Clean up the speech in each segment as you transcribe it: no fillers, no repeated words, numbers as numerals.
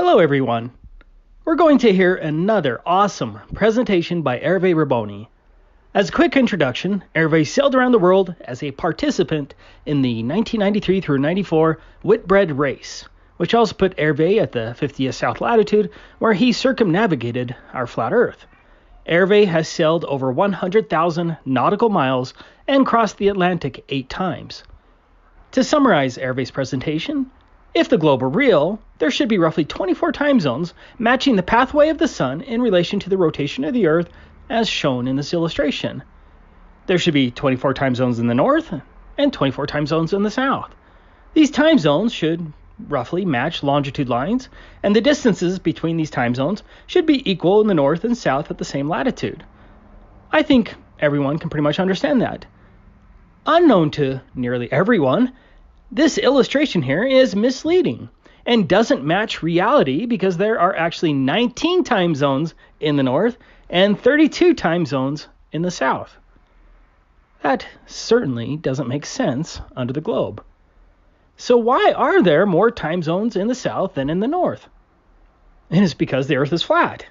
Hello everyone. We're going to hear another awesome presentation by Hervé Raboni. As a quick introduction, Hervé sailed around the world as a participant in the 1993 through 94 Whitbread race, which also put Hervé at the 50th south latitude, where he circumnavigated our flat Earth. Hervé has sailed over 100,000 nautical miles and crossed the Atlantic 8 times. To summarize Hervé's presentation, if the globe were real, there should be roughly 24 time zones matching the pathway of the sun in relation to the rotation of the Earth as shown in this illustration. There should be 24 time zones in the north and 24 time zones in the south. These time zones should roughly match longitude lines, and the distances between these time zones should be equal in the north and south at the same latitude. I think everyone can pretty much understand that. Unknown to nearly everyone, this illustration here is misleading and doesn't match reality because there are actually 19 time zones in the north and 32 time zones in the south. That certainly doesn't make sense under the globe. So why are there more time zones in the south than in the north? It is because the Earth is flat.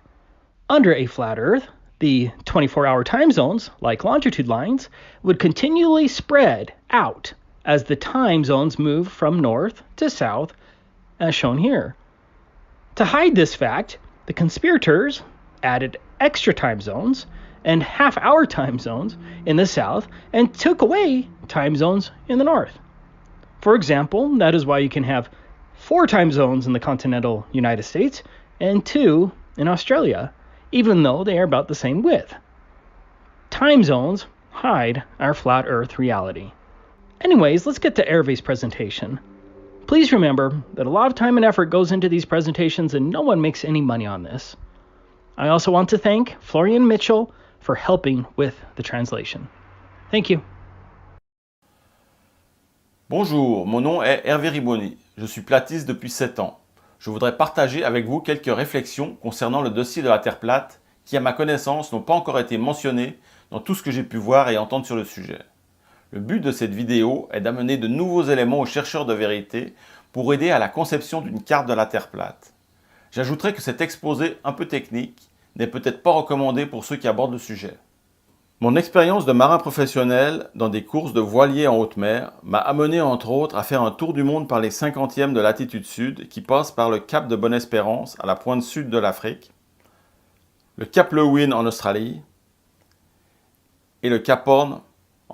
Under a flat Earth, the 24-hour time zones, like longitude lines, would continually spread out as the time zones move from north to south, as shown here. To hide this fact, the conspirators added extra time zones and half-hour time zones in the south and took away time zones in the north. For example, that is why you can have 4 time zones in the continental United States and 2 in Australia, even though they are about the same width. Time zones hide our flat Earth reality. Anyways, let's get to Hervé's presentation. Please remember that a lot of time and effort goes into these presentations and no one makes any money on this. I also want to thank Florian Mitchell for helping with the translation. Thank you. Bonjour, mon nom est Hervé Riboni. Je suis platiste depuis 7 ans. Je voudrais partager avec vous quelques réflexions concernant le dossier de la Terre plate qui, à ma connaissance, n'ont pas encore été mentionnés dans tout ce que j'ai pu voir et entendre sur le sujet. Le but de cette vidéo est d'amener de nouveaux éléments aux chercheurs de vérité pour aider à la conception d'une carte de la Terre plate. J'ajouterai que cet exposé un peu technique n'est peut-être pas recommandé pour ceux qui abordent le sujet. Mon expérience de marin professionnel dans des courses de voiliers en haute mer m'a amené entre autres à faire un tour du monde par les 50e de latitude sud qui passe par le cap de Bonne-Espérance à la pointe sud de l'Afrique, le cap Lewin en Australie et le cap Horn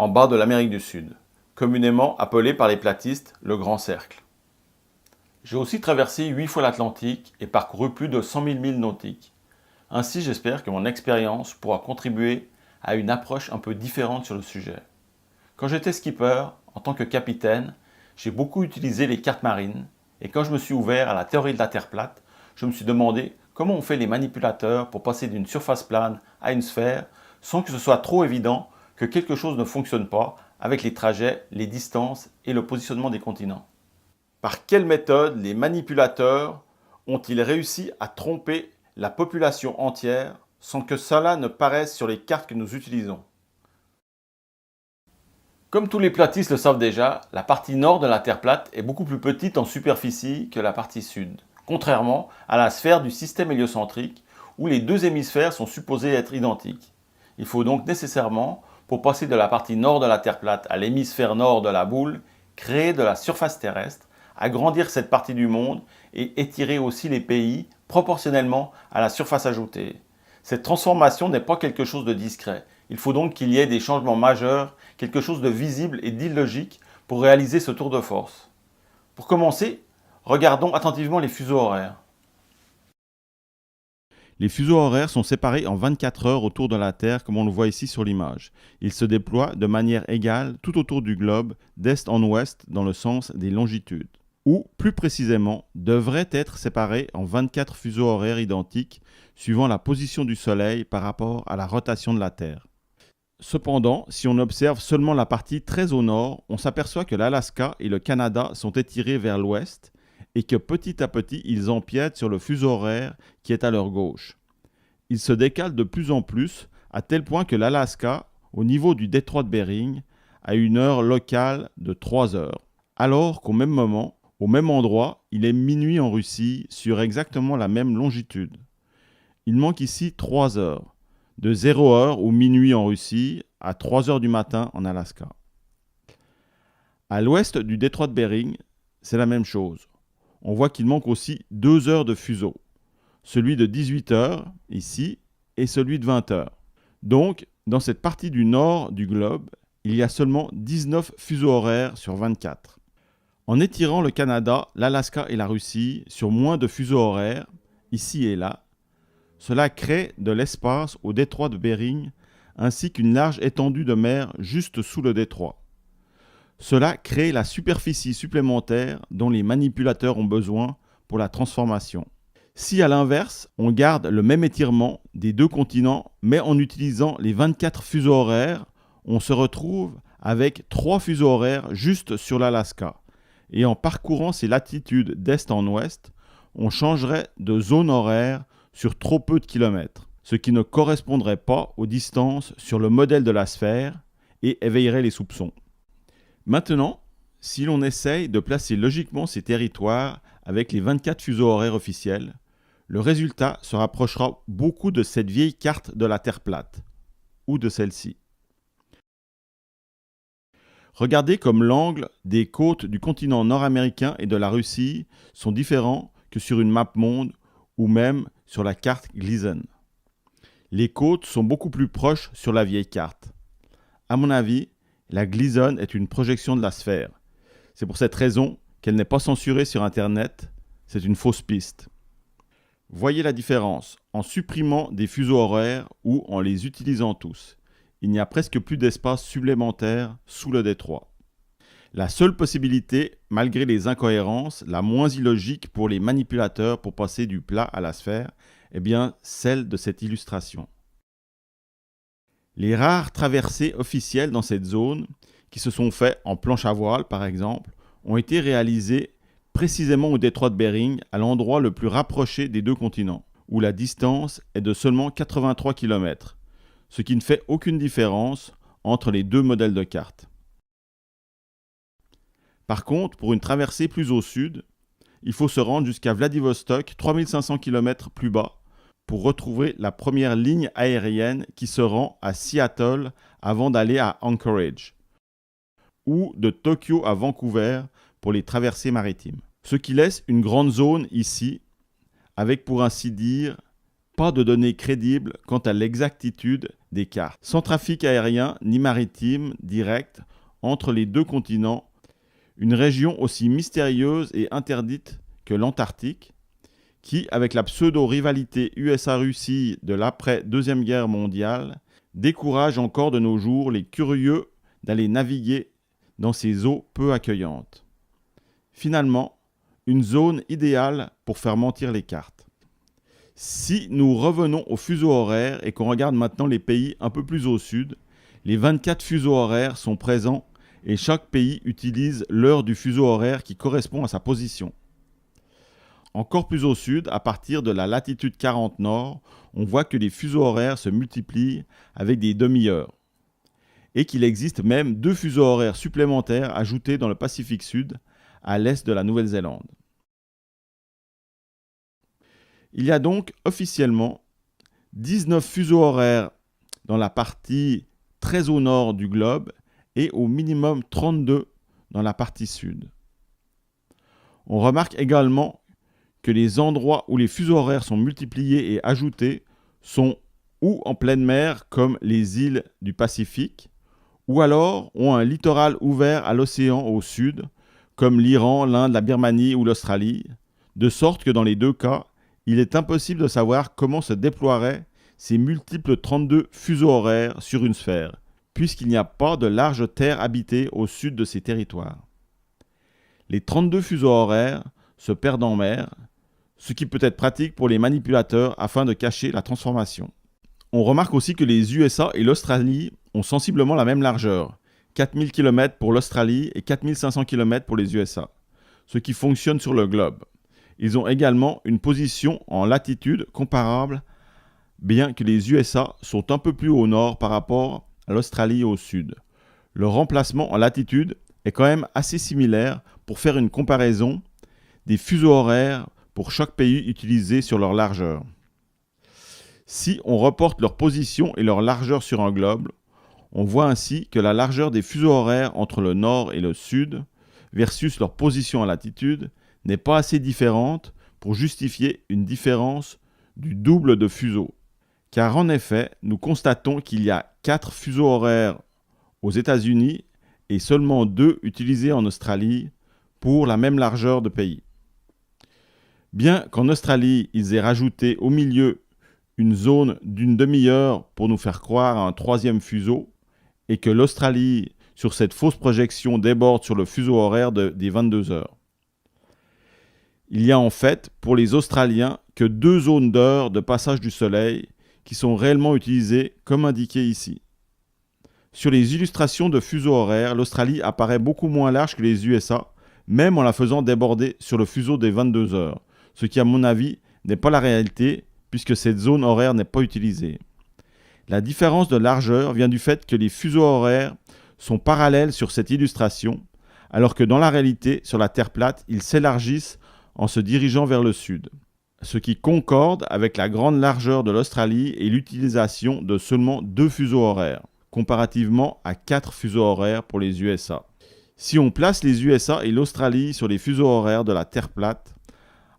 en bas de l'Amérique du Sud, communément appelé par les platistes le Grand Cercle. J'ai aussi traversé 8 fois l'Atlantique et parcouru plus de 100 000 milles nautiques. Ainsi, j'espère que mon expérience pourra contribuer à une approche un peu différente sur le sujet. Quand j'étais skipper, en tant que capitaine, j'ai beaucoup utilisé les cartes marines et quand je me suis ouvert à la théorie de la Terre plate, je me suis demandé comment on fait les manipulateurs pour passer d'une surface plane à une sphère sans que ce soit trop évident que quelque chose ne fonctionne pas avec les trajets, les distances et le positionnement des continents. Par quelle méthode les manipulateurs ont-ils réussi à tromper la population entière sans que cela ne paraisse sur les cartes que nous utilisons? Comme tous les platistes le savent déjà, la partie nord de la Terre plate est beaucoup plus petite en superficie que la partie sud, contrairement à la sphère du système héliocentrique où les deux hémisphères sont supposés être identiques. Il faut donc nécessairement, pour passer de la partie nord de la Terre plate à l'hémisphère nord de la boule, créer de la surface terrestre, agrandir cette partie du monde et étirer aussi les pays proportionnellement à la surface ajoutée. Cette transformation n'est pas quelque chose de discret. Il faut donc qu'il y ait des changements majeurs, quelque chose de visible et d'illogique pour réaliser ce tour de force. Pour commencer, regardons attentivement les fuseaux horaires. Les fuseaux horaires sont séparés en 24 heures autour de la Terre comme on le voit ici sur l'image. Ils se déploient de manière égale tout autour du globe, d'est en ouest dans le sens des longitudes. Ou, plus précisément, devraient être séparés en 24 fuseaux horaires identiques suivant la position du Soleil par rapport à la rotation de la Terre. Cependant, si on observe seulement la partie très au nord, on s'aperçoit que l'Alaska et le Canada sont étirés vers l'ouest et que petit à petit, ils empiètent sur le fuseau horaire qui est à leur gauche. Ils se décalent de plus en plus, à tel point que l'Alaska, au niveau du détroit de Bering, a une heure locale de 3 heures, alors qu'au même moment, Au même endroit, il est minuit en Russie sur exactement la même longitude. Il manque ici 3 heures, de 0 heure ou minuit en Russie à 3 heures du matin en Alaska. À l'ouest du détroit de Bering, c'est la même chose. On voit qu'il manque aussi 2 heures de fuseau, celui de 18 heures ici et celui de 20 heures. Donc, dans cette partie du nord du globe, il y a seulement 19 fuseaux horaires sur 24. En étirant le Canada, l'Alaska et la Russie sur moins de fuseaux horaires, ici et là, cela crée de l'espace au détroit de Bering ainsi qu'une large étendue de mer juste sous le détroit. Cela crée la superficie supplémentaire dont les manipulateurs ont besoin pour la transformation. Si à l'inverse, on garde le même étirement des deux continents, mais en utilisant les 24 fuseaux horaires, on se retrouve avec 3 fuseaux horaires juste sur l'Alaska. Et en parcourant ces latitudes d'est en ouest, on changerait de zone horaire sur trop peu de kilomètres, ce qui ne correspondrait pas aux distances sur le modèle de la sphère et éveillerait les soupçons. Maintenant, si l'on essaye de placer logiquement ces territoires avec les 24 fuseaux horaires officiels, le résultat se rapprochera beaucoup de cette vieille carte de la Terre plate, ou de celle-ci. Regardez comme l'angle des côtes du continent nord-américain et de la Russie sont différents que sur une map monde ou même sur la carte Gleason. Les côtes sont beaucoup plus proches sur la vieille carte. À mon avis, la Gleason est une projection de la sphère. C'est pour cette raison qu'elle n'est pas censurée sur Internet, c'est une fausse piste. Voyez la différence en supprimant des fuseaux horaires ou en les utilisant tous. Il n'y a presque plus d'espace supplémentaire sous le détroit. La seule possibilité, malgré les incohérences, la moins illogique pour les manipulateurs pour passer du plat à la sphère, est bien celle de cette illustration. Les rares traversées officielles dans cette zone, qui se sont faites en planche à voile par exemple, ont été réalisées précisément au détroit de Bering, à l'endroit le plus rapproché des deux continents, où la distance est de seulement 83 km, ce qui ne fait aucune différence entre les deux modèles de carte. Par contre, pour une traversée plus au sud, il faut se rendre jusqu'à Vladivostok, 3500 km plus bas, pour retrouver la première ligne aérienne qui se rend à Seattle avant d'aller à Anchorage, ou de Tokyo à Vancouver pour les traversées maritimes. Ce qui laisse une grande zone ici, avec pour ainsi dire, pas de données crédibles quant à l'exactitude des cartes, sans trafic aérien ni maritime direct entre les deux continents, une région aussi mystérieuse et interdite que l'Antarctique, qui, avec la pseudo-rivalité USA-Russie de l'après-Deuxième Guerre mondiale, décourage encore de nos jours les curieux d'aller naviguer dans ces eaux peu accueillantes. Finalement, une zone idéale pour faire mentir les cartes. Si nous revenons au fuseau horaire et qu'on regarde maintenant les pays un peu plus au sud, les 24 fuseaux horaires sont présents et chaque pays utilise l'heure du fuseau horaire qui correspond à sa position. Encore plus au sud, à partir de la latitude 40 nord, on voit que les fuseaux horaires se multiplient avec des demi-heures et qu'il existe même 2 fuseaux horaires supplémentaires ajoutés dans le Pacifique Sud, à l'est de la Nouvelle-Zélande. Il y a donc officiellement 19 fuseaux horaires dans la partie très au nord du globe et au minimum 32 dans la partie sud. On remarque également que les endroits où les fuseaux horaires sont multipliés et ajoutés sont ou en pleine mer comme les îles du Pacifique, ou alors ont un littoral ouvert à l'océan au sud, comme l'Iran, l'Inde, la Birmanie ou l'Australie, de sorte que dans les deux cas, il est impossible de savoir comment se déploieraient ces multiples 32 fuseaux horaires sur une sphère, puisqu'il n'y a pas de large terre habitée au sud de ces territoires. Les 32 fuseaux horaires se perdent en mer, ce qui peut être pratique pour les manipulateurs afin de cacher la transformation. On remarque aussi que les USA et l'Australie ont sensiblement la même largeur, 4000 km pour l'Australie et 4500 km pour les USA, ce qui fonctionne sur le globe. Ils ont également une position en latitude comparable, bien que les USA sont un peu plus au nord par rapport à l'Australie au sud. Le remplacement en latitude est quand même assez similaire pour faire une comparaison des fuseaux horaires pour chaque pays utilisé sur leur largeur. Si on reporte leur position et leur largeur sur un globe, on voit ainsi que la largeur des fuseaux horaires entre le nord et le sud versus leur position à latitude n'est pas assez différente pour justifier une différence du double de fuseaux. Car en effet, nous constatons qu'il y a 4 fuseaux horaires aux États-Unis et seulement 2 utilisés en Australie pour la même largeur de pays. Bien qu'en Australie, ils aient rajouté au milieu une zone d'une demi-heure pour nous faire croire à un 3e fuseau, et que l'Australie, sur cette fausse projection, déborde sur le fuseau horaire des 22 heures. Il y a en fait, pour les Australiens, que 2 zones d'heures de passage du Soleil qui sont réellement utilisées comme indiqué ici. Sur les illustrations de fuseaux horaires, l'Australie apparaît beaucoup moins large que les USA, même en la faisant déborder sur le fuseau des 22 heures, ce qui à mon avis n'est pas la réalité puisque cette zone horaire n'est pas utilisée. La différence de largeur vient du fait que les fuseaux horaires sont parallèles sur cette illustration, alors que dans la réalité, sur la Terre plate, ils s'élargissent en se dirigeant vers le sud, ce qui concorde avec la grande largeur de l'Australie et l'utilisation de seulement 2 fuseaux horaires, comparativement à 4 fuseaux horaires pour les USA. Si on place les USA et l'Australie sur les fuseaux horaires de la Terre plate,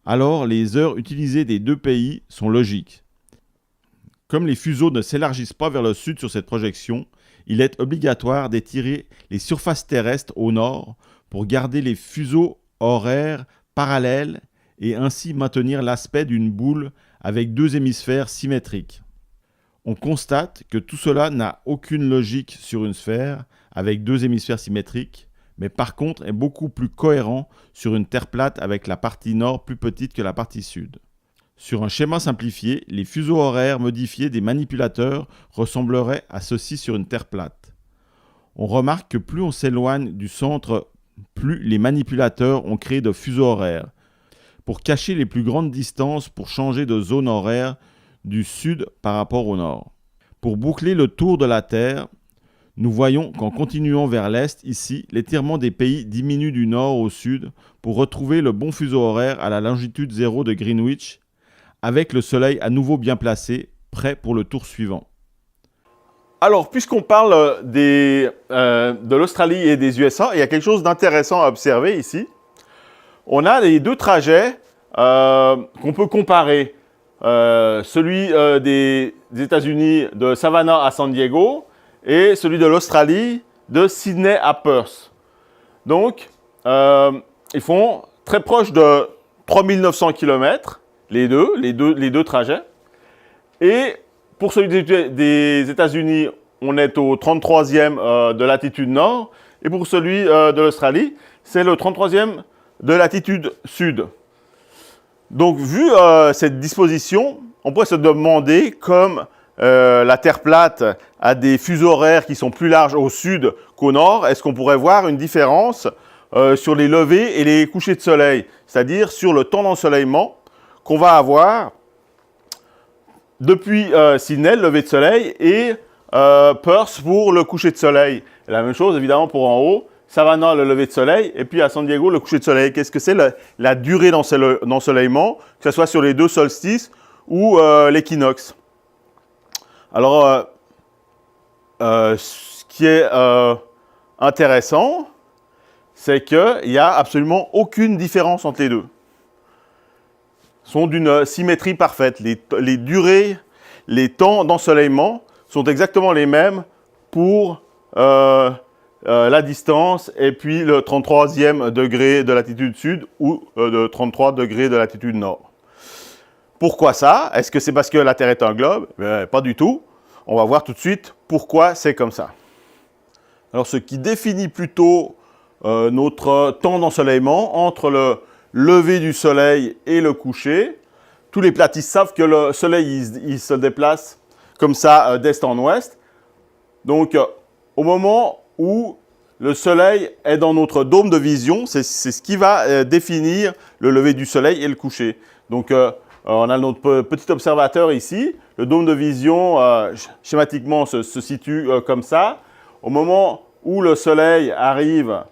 alors les heures utilisées des 2 pays sont logiques. Comme les fuseaux ne s'élargissent pas vers le sud sur cette projection, il est obligatoire d'étirer les surfaces terrestres au nord pour garder les fuseaux horaires parallèles et ainsi maintenir l'aspect d'une boule avec 2 hémisphères symétriques. On constate que tout cela n'a aucune logique sur une sphère avec 2 hémisphères symétriques, mais par contre est beaucoup plus cohérent sur une Terre plate avec la partie nord plus petite que la partie sud. Sur un schéma simplifié, les fuseaux horaires modifiés des manipulateurs ressembleraient à ceci sur une Terre plate. On remarque que plus on s'éloigne du centre, plus les manipulateurs ont créé de fuseaux horaires, pour cacher les plus grandes distances pour changer de zone horaire du sud par rapport au nord. Pour boucler le tour de la Terre, nous voyons qu'en continuant vers l'est, ici, l'étirement des pays diminue du nord au sud pour retrouver le bon fuseau horaire à la longitude 0 de Greenwich, avec le soleil à nouveau bien placé, prêt pour le tour suivant. Alors, puisqu'on parle de l'Australie et des USA, il y a quelque chose d'intéressant à observer ici. On a les 2 trajets qu'on peut comparer. Celui des États-Unis de Savannah à San Diego et celui de l'Australie de Sydney à Perth. Donc, ils font très proche de 3900 km. Les deux trajets. Et pour celui des États-Unis, on est au 33e de latitude nord. Et pour celui de l'Australie, c'est le 33e de latitude sud. Donc, vu cette disposition, on pourrait se demander, comme la Terre plate a des fuseaux horaires qui sont plus larges au sud qu'au nord, est-ce qu'on pourrait voir une différence sur les levées et les couchers de soleil, c'est-à-dire sur le temps d'ensoleillement qu'on va avoir depuis Sydney, le lever de soleil, et Perth pour le coucher de soleil. Et la même chose, évidemment, pour en haut, Savannah, le lever de soleil, et puis à San Diego, le coucher de soleil. Qu'est-ce que c'est la durée d'ensoleillement, que ce soit sur les 2 solstices ou l'équinoxe? Alors, ce qui est intéressant, c'est qu'il n'y a absolument aucune différence entre les deux. Sont d'une symétrie parfaite. Les durées, les temps d'ensoleillement sont exactement les mêmes pour la distance et puis le 33e degré de latitude sud ou le 33 degrés de latitude nord. Pourquoi ça? Est-ce que c'est parce que la Terre est un globe? Pas du tout. On va voir tout de suite pourquoi c'est comme ça. Alors, ce qui définit plutôt notre temps d'ensoleillement entre le lever du soleil et le coucher. Tous les platistes savent que le soleil il se déplace comme ça d'est en ouest. Donc, au moment où le soleil est dans notre dôme de vision, c'est ce qui va définir le lever du soleil et le coucher. Donc, on a notre petit observateur ici. Le dôme de vision, schématiquement, se situe comme ça. Au moment où le soleil arrive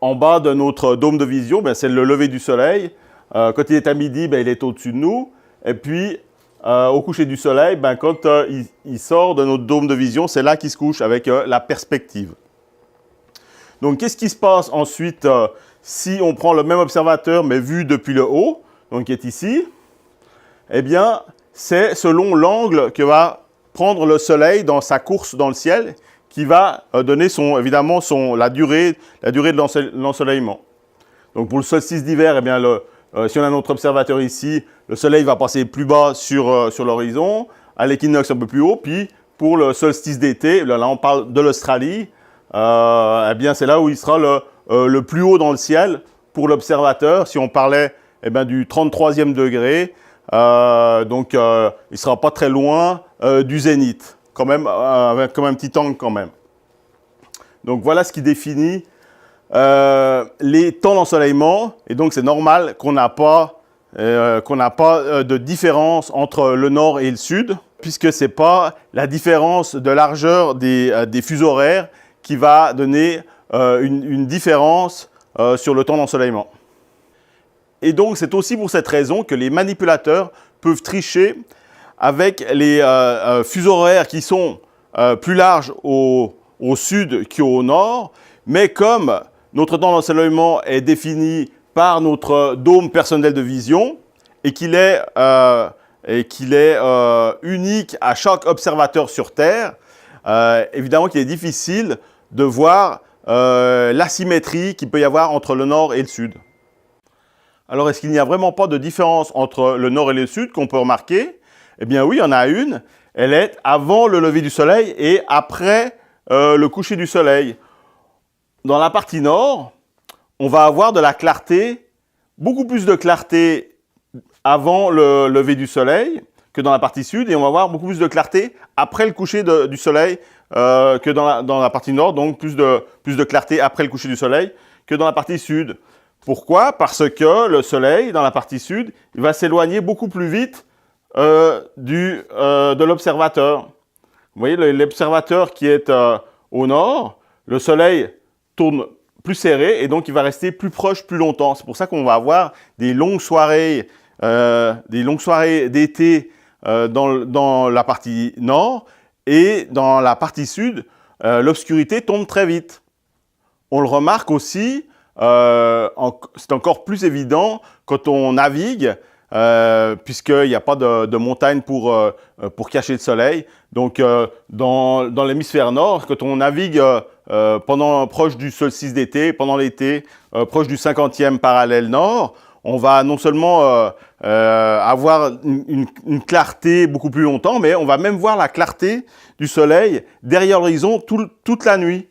en bas de notre dôme de vision, ben, c'est le lever du soleil. Quand il est à midi, ben, il est au-dessus de nous. Et puis, au coucher du soleil, ben, quand il sort de notre dôme de vision, c'est là qu'il se couche avec la perspective. Donc, qu'est-ce qui se passe ensuite si on prend le même observateur, mais vu depuis le haut, donc qui est ici? Eh bien, c'est selon l'angle que va prendre le soleil dans sa course dans le ciel qui va donner évidemment la durée de l'ensoleillement. Donc, pour le solstice d'hiver, eh bien, si on a notre observateur ici, le soleil va passer plus bas sur l'horizon, à l'équinoxe un peu plus haut, puis pour le solstice d'été, là on parle de l'Australie, eh bien c'est là où il sera le plus haut dans le ciel pour l'observateur. Si on parlait eh bien, du 33e degré, donc il ne sera pas très loin du zénith, quand même, avec comme un petit angle quand même. Donc voilà ce qui définit les temps d'ensoleillement, et donc c'est normal qu'on n'a pas de différence entre le nord et le sud, puisque ce n'est pas la différence de largeur des fuseaux horaires qui va donner une différence sur le temps d'ensoleillement. Et donc c'est aussi pour cette raison que les manipulateurs peuvent tricher avec les fuseaux horaires qui sont plus larges au sud qu'au nord, mais comme notre temps d'ensoleillement est défini par notre dôme personnel de vision et qu'il est unique à chaque observateur sur Terre, évidemment qu'il est difficile de voir l'asymétrie qu'il peut y avoir entre le nord et le sud. Alors, est-ce qu'il n'y a vraiment pas de différence entre le nord et le sud qu'on peut remarquer? Eh bien oui, il y en a une. Elle est avant le lever du soleil et après le coucher du soleil. Dans la partie nord, on va avoir de la clarté, beaucoup plus de clarté avant le lever du soleil que dans la partie sud, et on va avoir beaucoup plus de clarté après le coucher du soleil que dans la partie nord, donc plus de clarté après le coucher du soleil que dans la partie sud. Pourquoi? Parce que le soleil, dans la partie sud, il va s'éloigner beaucoup plus vite de l'observateur. Vous voyez, l'observateur qui est au nord, le soleil tourne plus serré et donc il va rester plus proche plus longtemps. C'est pour ça qu'on va avoir des longues soirées d'été dans la partie nord, et dans la partie sud, l'obscurité tombe très vite. On le remarque aussi, c'est encore plus évident quand on navigue, puisqu'il n'y a pas de montagne pour cacher le soleil. Donc, dans l'hémisphère nord, quand on navigue proche du solstice d'été, pendant l'été, proche du 50e parallèle nord, on va non seulement avoir une clarté beaucoup plus longtemps, mais on va même voir la clarté du soleil derrière l'horizon toute la nuit.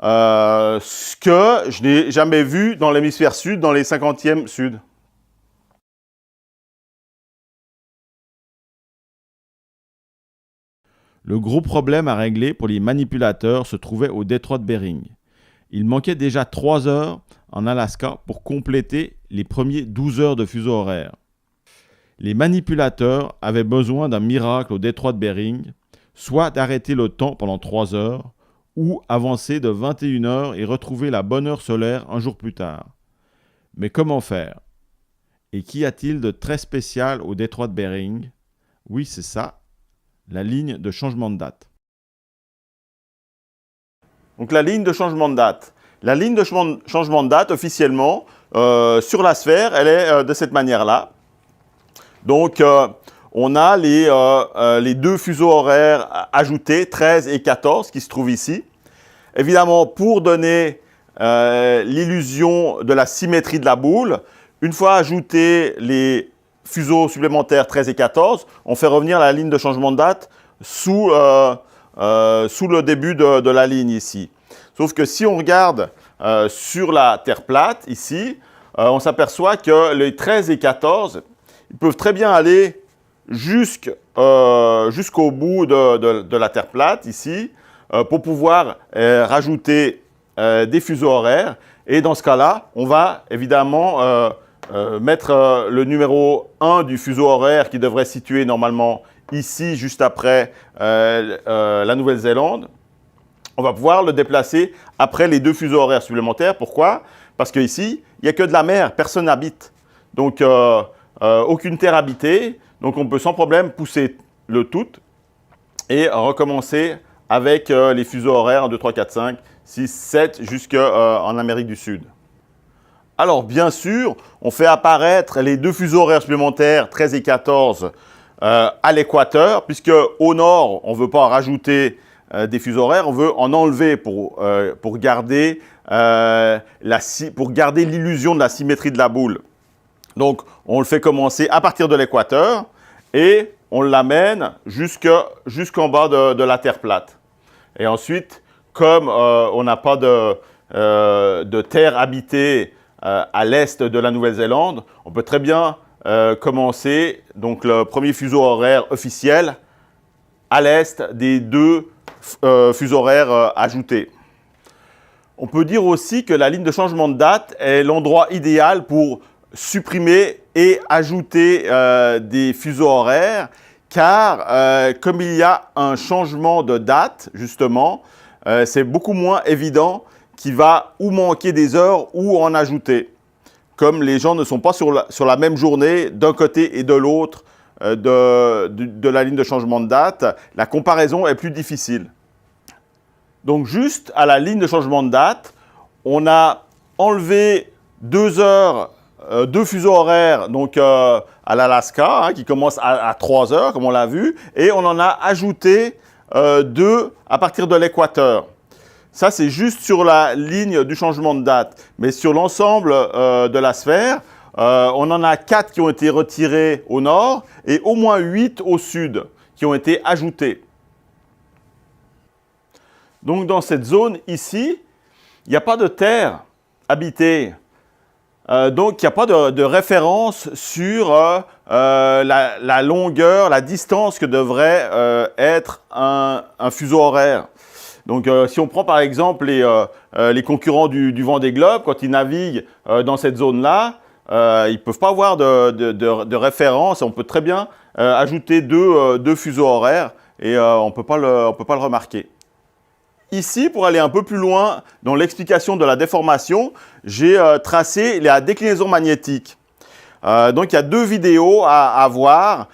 Ce que je n'ai jamais vu dans l'hémisphère sud, dans les 50e sud. Le gros problème à régler pour les manipulateurs se trouvait au détroit de Bering. Il manquait déjà 3 heures en Alaska pour compléter les premiers 12 heures de fuseau horaire. Les manipulateurs avaient besoin d'un miracle au détroit de Bering, soit d'arrêter le temps pendant 3 heures, ou avancer de 21 heures et retrouver la bonne heure solaire un jour plus tard. Mais comment faire? Et qu'y a-t-il de très spécial au détroit de Bering? Oui, c'est ça, la ligne de changement de date. Donc la ligne de changement de date. La ligne de changement de date, officiellement, sur la sphère, elle est de cette manière-là. Donc, on a les deux fuseaux horaires ajoutés, 13 et 14, qui se trouvent ici. Évidemment, pour donner l'illusion de la symétrie de la boule, une fois ajoutés les fuseaux supplémentaires 13 et 14, on fait revenir la ligne de changement de date sous le début de la ligne ici. Sauf que si on regarde sur la Terre plate, ici, on s'aperçoit que les 13 et 14, ils peuvent très bien aller jusqu'au bout de la Terre plate, ici, pour pouvoir rajouter des fuseaux horaires. Et dans ce cas-là, on va évidemment mettre le numéro 1 du fuseau horaire qui devrait se situer normalement ici, juste après la Nouvelle-Zélande. on va pouvoir le déplacer après les 2 fuseaux horaires supplémentaires. Pourquoi? Parce qu'ici, il n'y a que de la mer, personne n'habite. Donc, aucune terre habitée. Donc, on peut sans problème pousser le tout et recommencer avec les fuseaux horaires 1, 2, 3, 4, 5, 6, 7 jusqu'en Amérique du Sud. Alors, bien sûr, on fait apparaître les 2 fuseaux horaires supplémentaires, 13 et 14, à l'équateur, puisque au nord, on ne veut pas en rajouter des fuseaux horaires, on veut en enlever pour garder l'illusion de la symétrie de la boule. Donc, on le fait commencer à partir de l'équateur et on l'amène jusqu'en bas de la Terre plate. Et ensuite, comme on n'a pas de terre habitée à l'est de la Nouvelle-Zélande, on peut très bien commencer donc le premier fuseau horaire officiel à l'est des 2 fuseaux horaires ajoutés. On peut dire aussi que la ligne de changement de date est l'endroit idéal pour supprimer et ajouter des fuseaux horaires, car comme il y a un changement de date, justement, c'est beaucoup moins évident qu'il va ou manquer des heures ou en ajouter. Comme les gens ne sont pas sur la même journée d'un côté et de l'autre de la ligne de changement de date, la comparaison est plus difficile. Donc juste à la ligne de changement de date, on a enlevé 2 heures, 2 fuseaux horaires donc, à l'Alaska, qui commencent à 3 heures, comme on l'a vu, et on en a ajouté 2 à partir de l'équateur. Ça, c'est juste sur la ligne du changement de date. Mais sur l'ensemble de la sphère, on en a 4 qui ont été retirés au nord et au moins 8 au sud qui ont été ajoutés. Donc, dans cette zone ici, il n'y a pas de terre habitée. Donc, il n'y a pas de référence sur la longueur, la distance que devrait être un fuseau horaire. Donc, si on prend par exemple les concurrents du Vendée Globe, quand ils naviguent dans cette zone-là, ils ne peuvent pas avoir de référence. On peut très bien ajouter 2 fuseaux horaires et on ne peut pas le remarquer. Ici, pour aller un peu plus loin dans l'explication de la déformation, j'ai tracé la déclinaison magnétique. Donc, il y a 2 vidéos à voir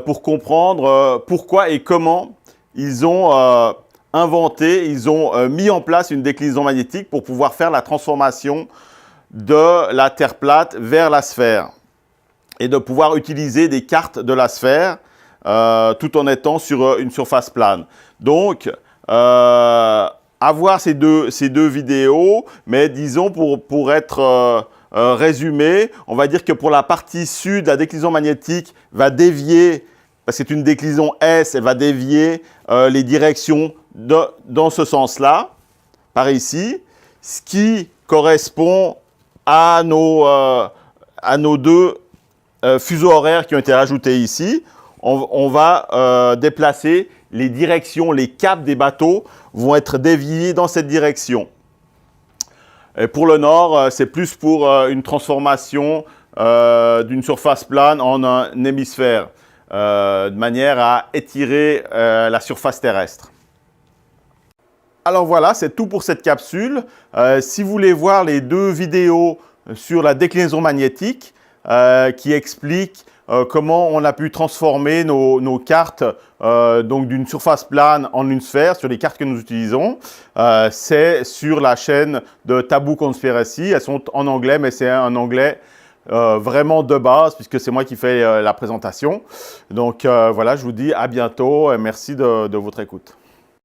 pour comprendre pourquoi et comment ils ont ils ont mis en place une déclinaison magnétique pour pouvoir faire la transformation de la Terre plate vers la sphère et de pouvoir utiliser des cartes de la sphère tout en étant sur une surface plane. Donc, avoir ces deux vidéos, mais disons pour être résumé, on va dire que pour la partie sud, la déclinaison magnétique va dévier, parce que c'est une déclinaison S, elle va dévier les directions dans ce sens-là, par ici, ce qui correspond à nos 2 fuseaux horaires qui ont été rajoutés ici. On va déplacer les directions, les caps des bateaux vont être déviés dans cette direction. Et pour le nord, c'est plus pour une transformation d'une surface plane en un hémisphère, de manière à étirer la surface terrestre. Alors voilà, c'est tout pour cette capsule. Si vous voulez voir les 2 vidéos sur la déclinaison magnétique qui expliquent comment on a pu transformer nos cartes donc d'une surface plane en une sphère sur les cartes que nous utilisons, c'est sur la chaîne de Taboo Conspiracy. Elles sont en anglais, mais c'est un anglais vraiment de base puisque c'est moi qui fais la présentation. Donc voilà, je vous dis à bientôt et merci de votre écoute.